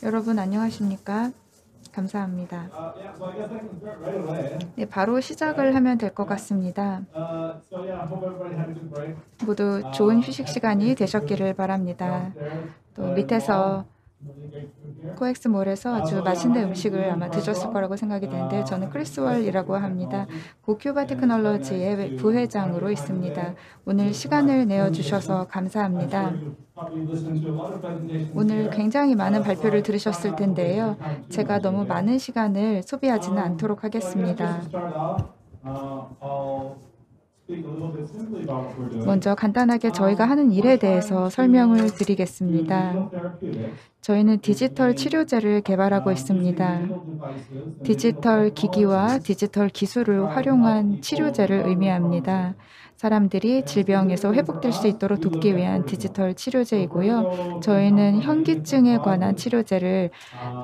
여러분 안녕하십니까? 감사합니다. 네, 바로 시작을 하면 될 것 같습니다. 모두 좋은 휴식 시간이 되셨기를 바랍니다. 또 밑에서 코엑스몰에서 아주 맛있는 음식을 아마 드셨을 거라고 생각이 되는데 저는 크리스월이라고 합니다. 고큐바 테크놀로지의 부회장으로 있습니다. 오늘 시간을 내어주셔서 감사합니다. 오늘 굉장히 많은 발표를 들으셨을 텐데요. 제가 너무 많은 시간을 소비하지는 않도록 하겠습니다. 먼저 간단하게 저희가 하는 일에 대해서 설명을 드리겠습니다. 저희는 디지털 치료제를 개발하고 있습니다. 디지털 기기와 디지털 기술을 활용한 치료제를 의미합니다. 사람들이 질병에서 회복될 수 있도록 돕기 위한 디지털 치료제이고요. 저희는 현기증에 관한 치료제를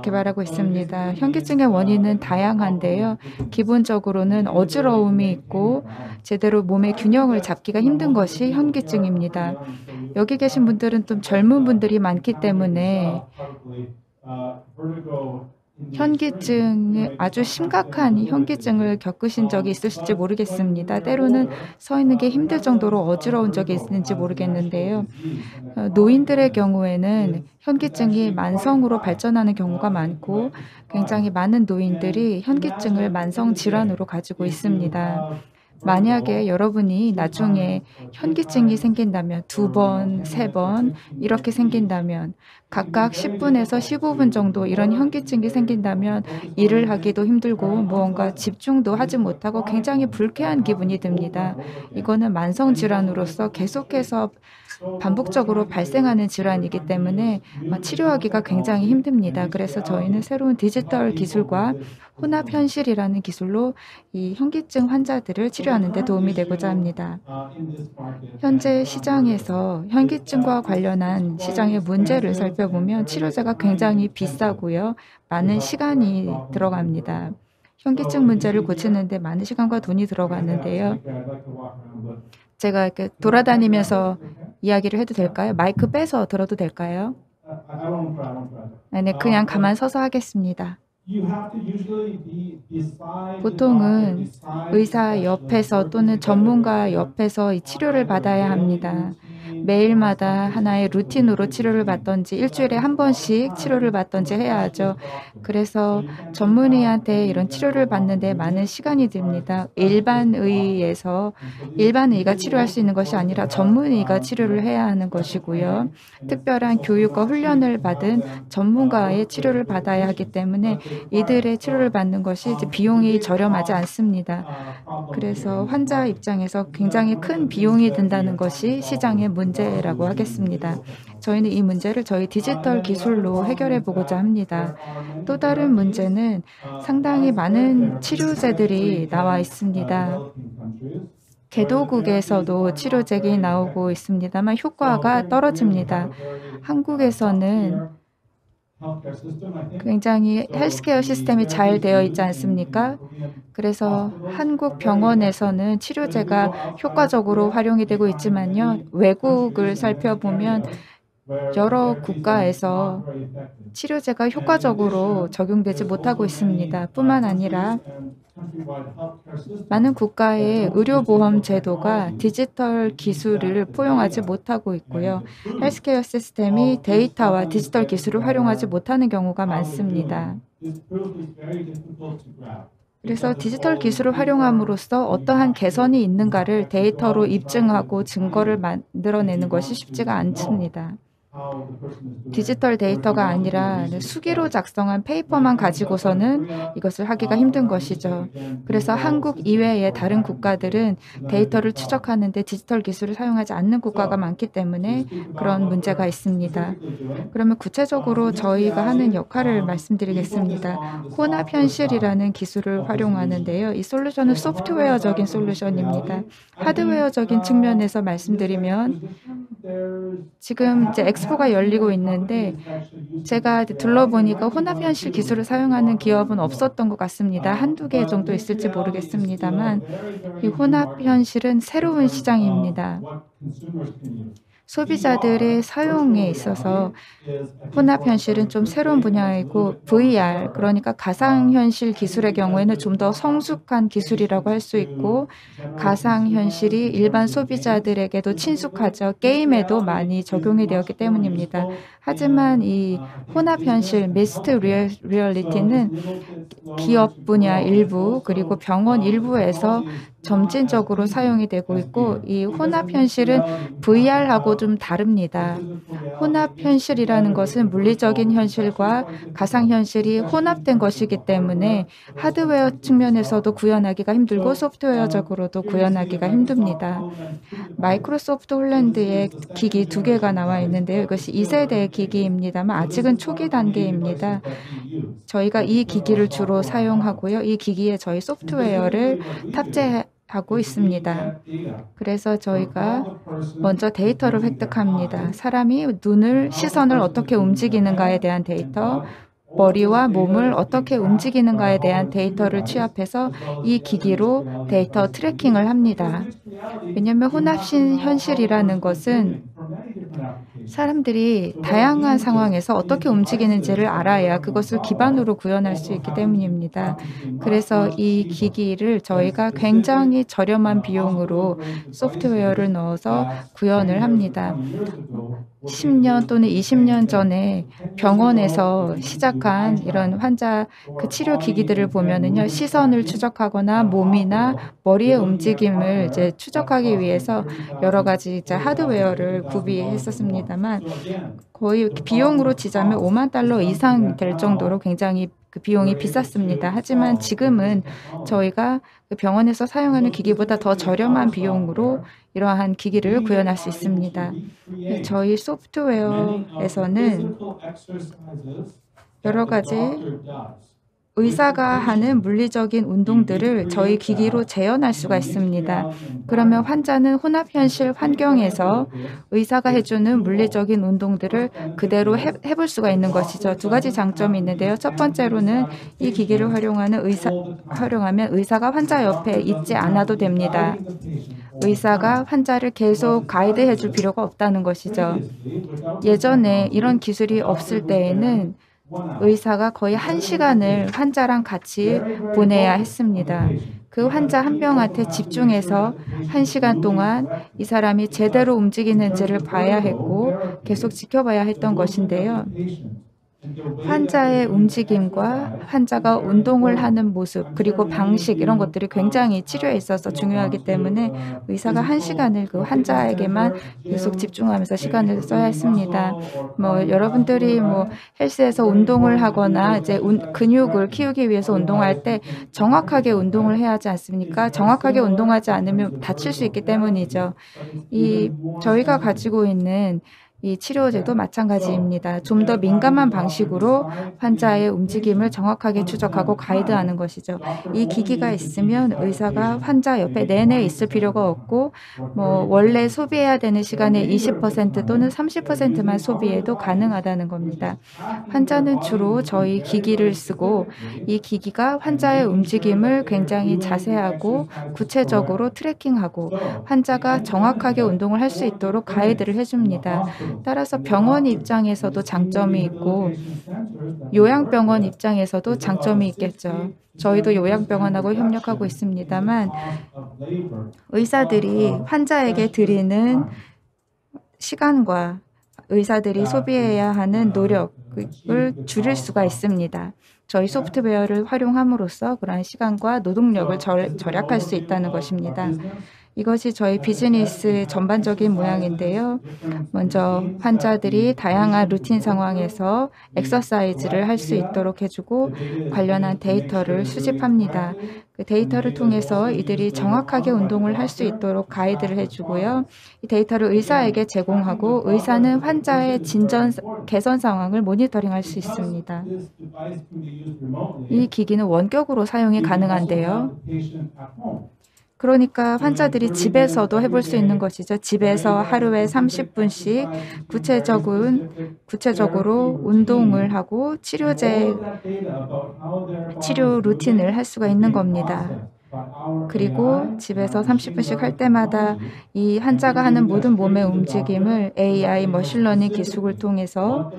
개발하고 있습니다. 현기증의 원인은 다양한데요. 기본적으로는 어지러움이 있고 제대로 몸의 균형을 잡기가 힘든 것이 현기증입니다. 여기 계신 분들은 좀 젊은 분들이 많기 때문에 아주 심각한 현기증을 겪으신 적이 있으실지 모르겠습니다. 때로는 서 있는 게 힘들 정도로 어지러운 적이 있는지 모르겠는데요. 노인들의 경우에는 현기증이 만성으로 발전하는 경우가 많고 굉장히 많은 노인들이 현기증을 만성 질환으로 가지고 있습니다. 만약에 여러분이 나중에 현기증이 생긴다면 2번, 3번 이렇게 생긴다면 각각 10분에서 15분 정도 이런 현기증이 생긴다면 일을 하기도 힘들고 무언가 집중도 하지 못하고 굉장히 불쾌한 기분이 듭니다. 이거는 만성 질환으로서 계속해서 반복적으로 발생하는 질환이기 때문에 치료하기가 굉장히 힘듭니다. 그래서 저희는 새로운 디지털 기술과 혼합현실이라는 기술로 이 현기증 환자들을 치료하는 데 도움이 되고자 합니다. 현재 시장에서 현기증과 관련한 시장의 문제를 살펴보면 치료제가 굉장히 비싸고요. 많은 시간이 들어갑니다. 현기증 문제를 고치는 데 많은 시간과 돈이 들어가는데요. 제가 이렇게 돌아다니면서 이야기를 해도 될까요? 마이크 빼서 들어도 될까요? 네, 그냥 가만 서서 하겠습니다. 보통은 의사 옆에서 또는 전문가 옆에서 이 치료를 받아야 합니다. 매일마다 하나의 루틴으로 치료를 받던지 일주일에 한 번씩 치료를 받던지 해야 하죠. 그래서 전문의한테 이런 치료를 받는데 많은 시간이 듭니다. 일반의가 치료할 수 있는 것이 아니라 전문의가 치료를 해야 하는 것이고요. 특별한 교육과 훈련을 받은 전문가의 치료를 받아야 하기 때문에 이들의 치료를 받는 것이 이제 비용이 저렴하지 않습니다. 그래서 환자 입장에서 굉장히 큰 비용이 든다는 것이 시장의 문제라고 하겠습니다. 저희는 이 문제를 저희 디지털 기술로 해결해 보고자 합니다. 또 다른 문제는 상당히 많은 치료제들이 나와 있습니다. 개도국에서도 치료제가 나오고 있습니다만 효과가 떨어집니다. 한국에서는 굉장히 헬스케어 시스템이 잘 되어 있지 않습니까? 그래서 한국 병원에서는 치료제가 효과적으로 활용이 되고 있지만요. 외국을 살펴보면 여러 국가에서 치료제가 효과적으로 적용되지 못하고 있습니다. 뿐만 아니라 많은 국가의 의료보험 제도가 디지털 기술을 포용하지 못하고 있고요. 헬스케어 시스템이 데이터와 디지털 기술을 활용하지 못하는 경우가 많습니다. 그래서 디지털 기술을 활용함으로써 어떠한 개선이 있는가를 데이터로 입증하고 증거를 만들어내는 것이 쉽지가 않습니다. 디지털 데이터가 아니라 수기로 작성한 페이퍼만 가지고서는 이것을 하기가 힘든 것이죠. 그래서 한국 이외의 다른 국가들은 데이터를 추적하는데 디지털 기술을 사용하지 않는 국가가 많기 때문에 그런 문제가 있습니다. 그러면 구체적으로 저희가 하는 역할을 말씀드리겠습니다. 혼합현실이라는 기술을 활용하는데요. 이 솔루션은 소프트웨어적인 솔루션입니다. 하드웨어적인 측면에서 말씀드리면 지금 이제 엑스포가 열리고 있는데 제가 둘러보니까 혼합현실 기술을 사용하는 기업은 없었던 것 같습니다. 한두 개 정도 있을지 모르겠습니다만 이 혼합현실은 새로운 시장입니다. 소비자들의 사용에 있어서 혼합현실은 좀 새로운 분야이고 VR 그러니까 가상현실 기술의 경우에는 좀 더 성숙한 기술이라고 할 수 있고 가상현실이 일반 소비자들에게도 친숙하죠. 게임에도 많이 적용이 되었기 때문입니다. 하지만 이 혼합현실 미스트 리얼리티는 기업 분야 일부 그리고 병원 일부에서 점진적으로 사용이 되고 있고 이 혼합현실은 VR하고 좀 다릅니다. 혼합현실이라는 것은 물리적인 현실과 가상현실이 혼합된 것이기 때문에 하드웨어 측면에서도 구현하기가 힘들고 소프트웨어적으로도 구현하기가 힘듭니다. 마이크로소프트 홀랜드에 기기 두 개가 나와 있는데요. 이것이 2세대 기기입니다만 아직은 초기 단계입니다. 저희가 이 기기를 주로 사용하고요. 이 기기에 저희 소프트웨어를 탑재하고 있습니다. 그래서 저희가 먼저 데이터를 획득합니다. 사람이 시선을 어떻게 움직이는가에 대한 데이터, 머리와 몸을 어떻게 움직이는가에 대한 데이터를 취합해서 이 기기로 데이터 트래킹을 합니다. 왜냐하면 혼합현실이라는 것은 사람들이 다양한 상황에서 어떻게 움직이는지를 알아야 그것을 기반으로 구현할 수 있기 때문입니다. 그래서 이 기기를 저희가 굉장히 저렴한 비용으로 소프트웨어를 넣어서 구현을 합니다. 10년 또는 20년 전에 병원에서 시작한 이런 환자 치료 기기들을 보면은요, 시선을 추적하거나 몸이나 머리의 움직임을 이제 추적하기 위해서 여러 가지 이제 하드웨어를 구비했었습니다만 거의 비용으로 치자면 $50,000 이상 될 정도로 굉장히 그 비용이 비쌌습니다. 하지만 지금은 저희가 그 병원에서 사용하는 기기보다 더 저렴한 비용으로 이러한 기기를 구현할 수 있습니다. 저희 소프트웨어에서는 여러 가지 의사가 하는 물리적인 운동들을 저희 기기로 재현할 수가 있습니다. 그러면 환자는 혼합현실 환경에서 의사가 해주는 물리적인 운동들을 그대로 해볼 수가 있는 것이죠. 두 가지 장점이 있는데요. 첫 번째로는 이 기기를 활용하면 의사가 환자 옆에 있지 않아도 됩니다. 의사가 환자를 계속 가이드해 줄 필요가 없다는 것이죠. 예전에 이런 기술이 없을 때에는 의사가 거의 1시간을 환자랑 같이 보내야 했습니다. 그 환자 한 명한테 집중해서 1시간 동안 이 사람이 제대로 움직이는지를 봐야 했고 계속 지켜봐야 했던 것인데요. 환자의 움직임과 환자가 운동을 하는 모습 그리고 방식 이런 것들이 굉장히 치료에 있어서 중요하기 때문에 의사가 1시간을 그 환자에게만 계속 집중하면서 시간을 써야 했습니다. 여러분들이 헬스에서 운동을 하거나 이제 근육을 키우기 위해서 운동할 때 정확하게 운동을 해야 하지 않습니까? 정확하게 운동하지 않으면 다칠 수 있기 때문이죠. 저희가 가지고 있는 이 치료제도 마찬가지입니다. 좀 더 민감한 방식으로 환자의 움직임을 정확하게 추적하고 가이드하는 것이죠. 이 기기가 있으면 의사가 환자 옆에 내내 있을 필요가 없고 원래 소비해야 되는 시간의 20% 또는 30%만 소비해도 가능하다는 겁니다. 환자는 주로 저희 기기를 쓰고 이 기기가 환자의 움직임을 굉장히 자세하고 구체적으로 트래킹하고 환자가 정확하게 운동을 할 수 있도록 가이드를 해줍니다. 따라서 병원 입장에서도 장점이 있고 요양병원 입장에서도 장점이 있겠죠. 저희도 요양병원하고 협력하고 있습니다만 의사들이 환자에게 드리는 시간과 의사들이 소비해야 하는 노력을 줄일 수가 있습니다. 저희 소프트웨어를 활용함으로써 그러한 시간과 노동력을 절약할 수 있다는 것입니다. 이것이 저희 비즈니스의 전반적인 모양인데요. 먼저 환자들이 다양한 루틴 상황에서 엑서사이즈를 할 수 있도록 해주고 관련한 데이터를 수집합니다. 그 데이터를 통해서 이들이 정확하게 운동을 할 수 있도록 가이드를 해주고요. 이 데이터를 의사에게 제공하고 의사는 환자의 개선 상황을 모니터링할 수 있습니다. 이 기기는 원격으로 사용이 가능한데요. 그러니까 환자들이 집에서도 해볼 수 있는 것이죠. 집에서 하루에 30분씩 구체적으로 운동을 하고 치료 루틴을 할 수가 있는 겁니다. 그리고 집에서 30분씩 할 때마다 이 환자가 하는 모든 몸의 움직임을 AI 머신러닝 기술을 통해서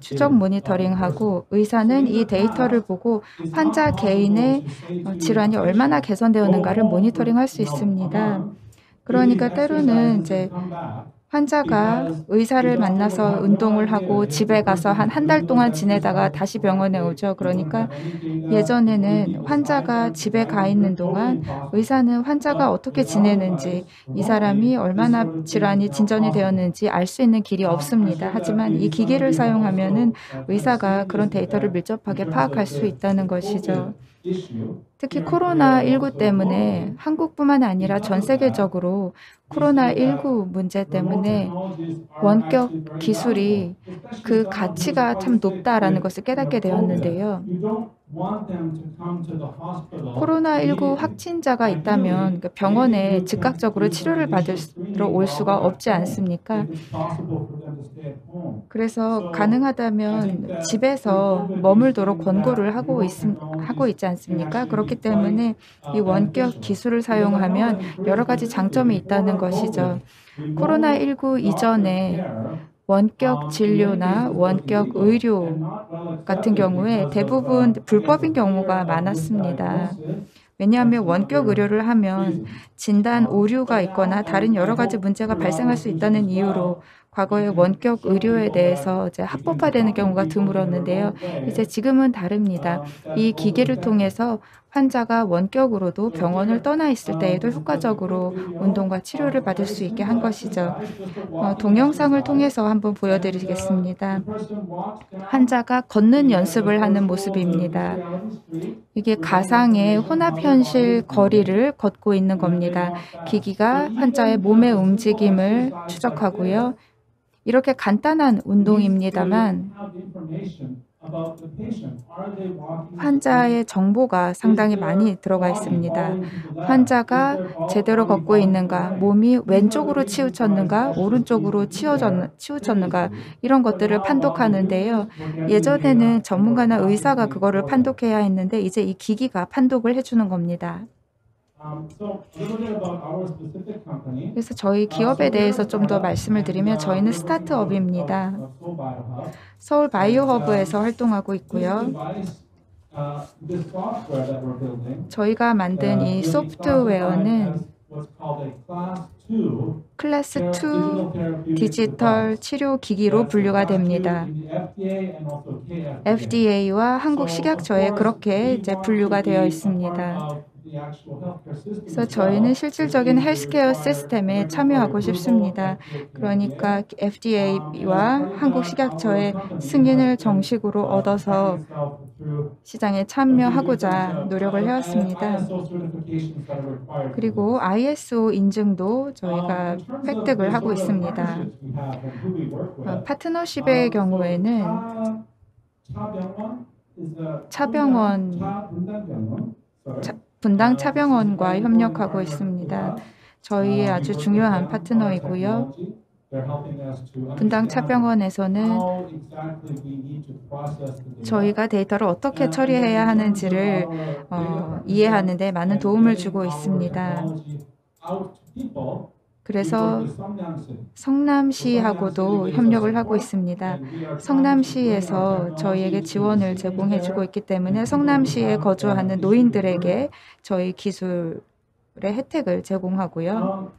추적 모니터링하고 의사는 이 데이터를 보고 환자 개인의 질환이 얼마나 개선되었는가를 모니터링할 수 있습니다. 그러니까 때로는 이제 환자가 의사를 만나서 운동을 하고 집에 가서 한 달 동안 지내다가 다시 병원에 오죠. 그러니까 예전에는 환자가 집에 가 있는 동안 의사는 환자가 어떻게 지내는지, 이 사람이 얼마나 질환이 진전이 되었는지 알 수 있는 길이 없습니다. 하지만 이 기기를 사용하면은 의사가 그런 데이터를 밀접하게 파악할 수 있다는 것이죠. 특히 코로나19 때문에 한국뿐만 아니라 전 세계적으로 코로나19 문제 때문에 원격 기술이 그 가치가 참 높다라는 것을 깨닫게 되었는데요. 코로나19 확진자가 있다면 그 병원에 즉각적으로 치료를 받으러 올 수가 없지 않습니까? 그래서 가능하다면 집에서 머물도록 권고를 하고 있지 않습니까? 그렇기 때문에 이 원격 기술을 사용하면 여러 가지 장점이 있다는 것이죠. 코로나19 이전에 원격 진료나 원격 의료 같은 경우에 대부분 불법인 경우가 많았습니다. 왜냐하면 원격 의료를 하면 진단 오류가 있거나 다른 여러 가지 문제가 발생할 수 있다는 이유로 과거에 원격 의료에 대해서 이제 합법화되는 경우가 드물었는데요. 이제 지금은 다릅니다. 이 기기를 통해서 환자가 원격으로도 병원을 떠나 있을 때에도 효과적으로 운동과 치료를 받을 수 있게 한 것이죠. 동영상을 통해서 한번 보여드리겠습니다. 환자가 걷는 연습을 하는 모습입니다. 이게 가상의 혼합현실 거리를 걷고 있는 겁니다. 기기가 환자의 몸의 움직임을 추적하고요. 이렇게 간단한 운동입니다만 환자의 정보가 상당히 많이 들어가 있습니다. 환자가 제대로 걷고 있는가, 몸이 왼쪽으로 치우쳤는가, 오른쪽으로 치우쳤는가, 이런 것들을 판독하는데요. 예전에는 전문가나 의사가 그거를 판독해야 했는데 이제 이 기기가 판독을 해주는 겁니다. 그래서 저희 기업에 대해서 좀 더 말씀을 드리면 저희는 스타트업입니다. 서울 바이오허브에서 활동하고 있고요. 저희가 만든 이 소프트웨어는 클래스 2 디지털 치료 기기로 분류가 됩니다. FDA와 한국식약처에 그렇게 이제 분류가 되어 있습니다. 그래서 저희는 실질적인 헬스케어 시스템에 참여하고 싶습니다. 그러니까 FDA와 한국식약처의 승인을 정식으로 얻어서 시장에 참여하고자 노력을 해왔습니다. 그리고 ISO 인증도 저희가 획득을 하고 있습니다. 파트너십의 경우에는 분당 차병원과 협력하고 있습니다. 저희의 아주 중요한 파트너이고요. 분당 차병원에서는 저희가 데이터를 어떻게 처리해야 하는지를 이해하는 데 많은 도움을 주고 있습니다. 그래서 성남시하고도 협력을 하고 있습니다. 성남시에서 저희에게 지원을 제공해 주고 있기 때문에 성남시에 거주하는 노인들에게 저희 기술의 혜택을 제공하고요.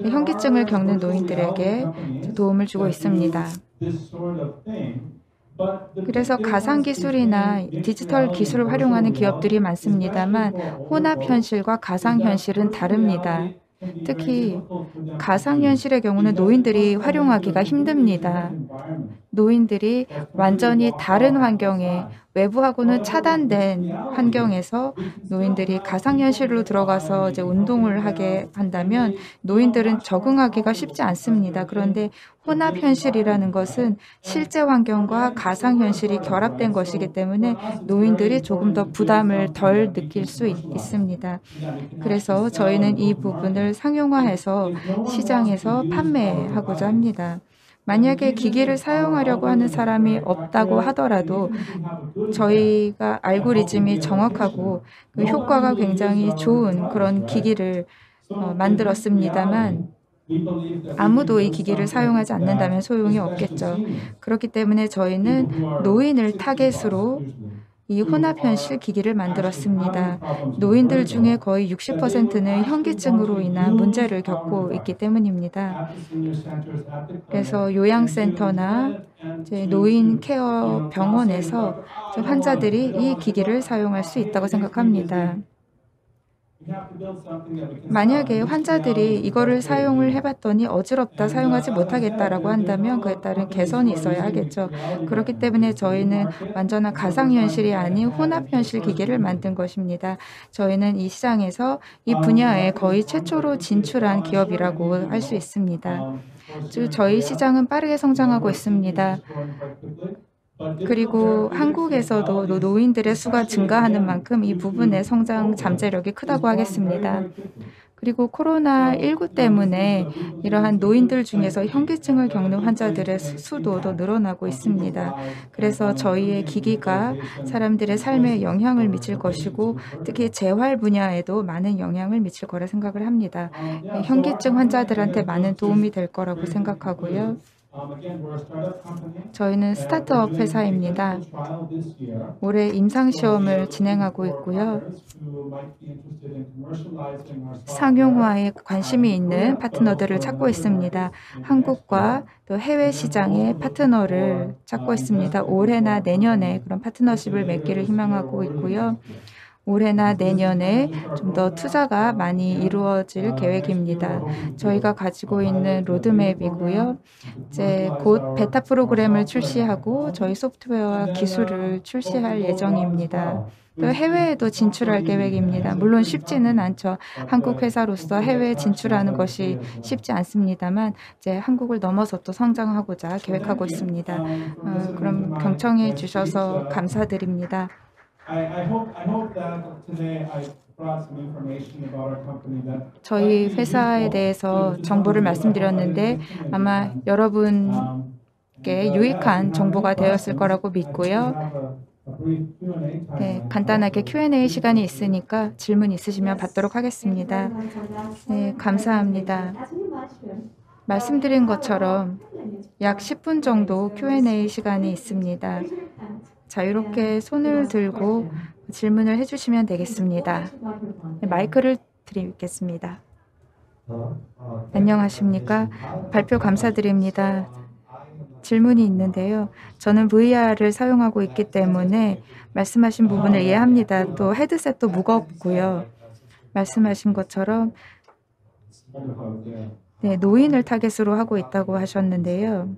현기증을 겪는 노인들에게 도움을 주고 있습니다. 그래서 가상기술이나 디지털 기술을 활용하는 기업들이 많습니다만 혼합현실과 가상현실은 다릅니다. 특히 가상현실의 경우는 노인들이 활용하기가 힘듭니다. 노인들이 완전히 다른 환경에 외부하고는 차단된 환경에서 노인들이 가상현실로 들어가서 이제 운동을 하게 한다면 노인들은 적응하기가 쉽지 않습니다. 그런데 혼합현실이라는 것은 실제 환경과 가상현실이 결합된 것이기 때문에 노인들이 조금 더 부담을 덜 느낄 수 있습니다. 그래서 저희는 이 부분을 상용화해서 시장에서 판매하고자 합니다. 만약에 기기를 사용하려고 하는 사람이 없다고 하더라도 저희가 알고리즘이 정확하고 그 효과가 굉장히 좋은 그런 기기를 만들었습니다만 아무도 이 기기를 사용하지 않는다면 소용이 없겠죠. 그렇기 때문에 저희는 노인을 타겟으로 이 혼합현실 기기를 만들었습니다. 노인들 중에 거의 60%는 현기증으로 인한 문제를 겪고 있기 때문입니다. 그래서 요양센터나 이제 노인 케어 병원에서 환자들이 이 기기를 사용할 수 있다고 생각합니다. 만약에 환자들이 이거를 사용을 해봤더니 어지럽다, 사용하지 못하겠다라고 한다면 그에 따른 개선이 있어야 하겠죠. 그렇기 때문에 저희는 완전한 가상현실이 아닌 혼합현실 기기를 만든 것입니다. 저희는 이 시장에서 이 분야에 거의 최초로 진출한 기업이라고 할 수 있습니다. 즉 저희 시장은 빠르게 성장하고 있습니다. 그리고 한국에서도 노인들의 수가 증가하는 만큼 이 부분의 성장 잠재력이 크다고 하겠습니다. 그리고 코로나19 때문에 이러한 노인들 중에서 현기증을 겪는 환자들의 수도 더 늘어나고 있습니다. 그래서 저희의 기기가 사람들의 삶에 영향을 미칠 것이고 특히 재활 분야에도 많은 영향을 미칠 거라 생각을 합니다. 현기증 환자들한테 많은 도움이 될 거라고 생각하고요. 저희는 스타트업 회사입니다. 올해 임상시험을 진행하고 있고요. 상용화에 관심이 있는 파트너들을 찾고 있습니다. 한국과 또 해외 시장의 파트너를 찾고 있습니다. 올해나 내년에 그런 파트너십을 맺기를 희망하고 있고요. 올해나 내년에 좀 더 투자가 많이 이루어질 계획입니다. 저희가 가지고 있는 로드맵이고요. 이제 곧 베타 프로그램을 출시하고 저희 소프트웨어와 기술을 출시할 예정입니다. 또 해외에도 진출할 계획입니다. 물론 쉽지는 않죠. 한국 회사로서 해외에 진출하는 것이 쉽지 않습니다만 이제 한국을 넘어서 또 성장하고자 계획하고 있습니다. 그럼 경청해 주셔서 감사드립니다. 저희 회사에 대해서 정보를 말씀드렸는데 아마 여러분께 유익한 정보가 되었을 거라고 믿고요. 네, 간단하게 Q&A 시간이 있으니까 질문 있으시면 받도록 하겠습니다. 네, 감사합니다. 말씀드린 것처럼 약 10분 정도 Q&A 시간이 있습니다. 자유롭게 손을 들고 질문을 해주시면 되겠습니다. 네, 마이크를 드리겠습니다. 안녕하십니까? 발표 감사드립니다. 질문이 있는데요. 저는 VR을 사용하고 있기 때문에 말씀하신 부분을 이해합니다. 또 헤드셋도 무겁고요. 말씀하신 것처럼 네, 노인을 타겟으로 하고 있다고 하셨는데요.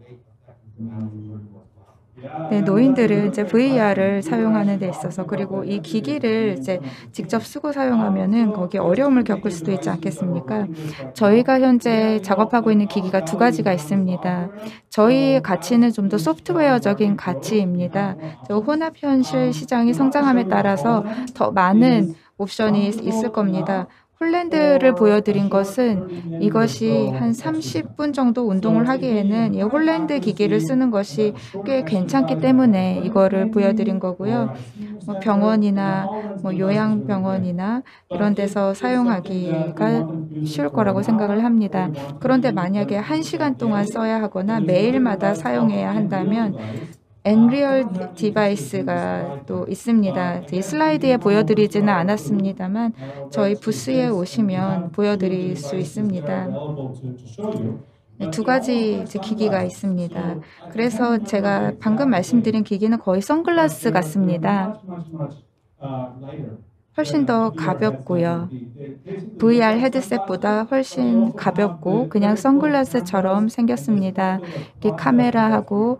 네, 노인들은 이제 VR을 사용하는 데 있어서 그리고 이 기기를 이제 직접 쓰고 사용하면은 거기에 어려움을 겪을 수도 있지 않겠습니까? 저희가 현재 작업하고 있는 기기가 두 가지가 있습니다. 저희의 가치는 좀 더 소프트웨어적인 가치입니다. 혼합현실 시장이 성장함에 따라서 더 많은 옵션이 있을 겁니다. 홀랜드를 보여드린 것은 이것이 한 30분 정도 운동을 하기에는 이 홀랜드 기기를 쓰는 것이 꽤 괜찮기 때문에 이거를 보여드린 거고요. 병원이나 요양병원이나 이런 데서 사용하기가 쉬울 거라고 생각을 합니다. 그런데 만약에 1시간 동안 써야 하거나 매일마다 사용해야 한다면 엔리얼 디바이스가 또 있습니다. 이 슬라이드에 보여드리지는 않았습니다만 저희 부스에 오시면 보여드릴 수 있습니다. 네, 두 가지 기기가 있습니다. 그래서 제가 방금 말씀드린 기기는 거의 선글라스 같습니다. 훨씬 더 가볍고요. VR 헤드셋보다 훨씬 가볍고 그냥 선글라스처럼 생겼습니다. 이렇게 카메라하고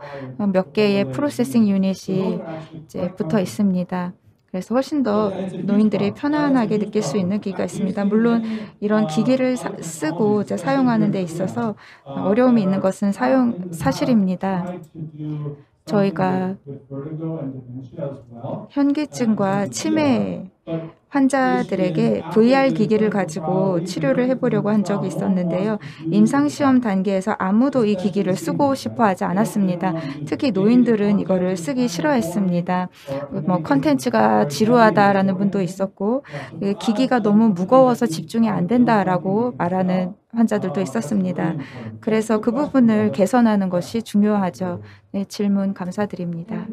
몇 개의 프로세싱 유닛이 이제 붙어 있습니다. 그래서 훨씬 더 노인들이 편안하게 느낄 수 있는 기기가 있습니다. 물론 이런 기기를 쓰고 이제 사용하는 데 있어서 어려움이 있는 것은 사실입니다. 저희가 현기증과 치매 환자들에게 VR 기기를 가지고 치료를 해 보려고 한 적이 있었는데요. 임상시험 단계에서 아무도 이 기기를 쓰고 싶어 하지 않았습니다. 특히 노인들은 이거를 쓰기 싫어했습니다. 뭐 "컨텐츠가 지루하다."라는 분도 있었고 그 "기기가 너무 무거워서 집중이 안 된다."라고 말하는 환자들도 있었습니다. 그래서 그 부분을 개선하는 것이 중요하죠. 네, 질문 감사드립니다.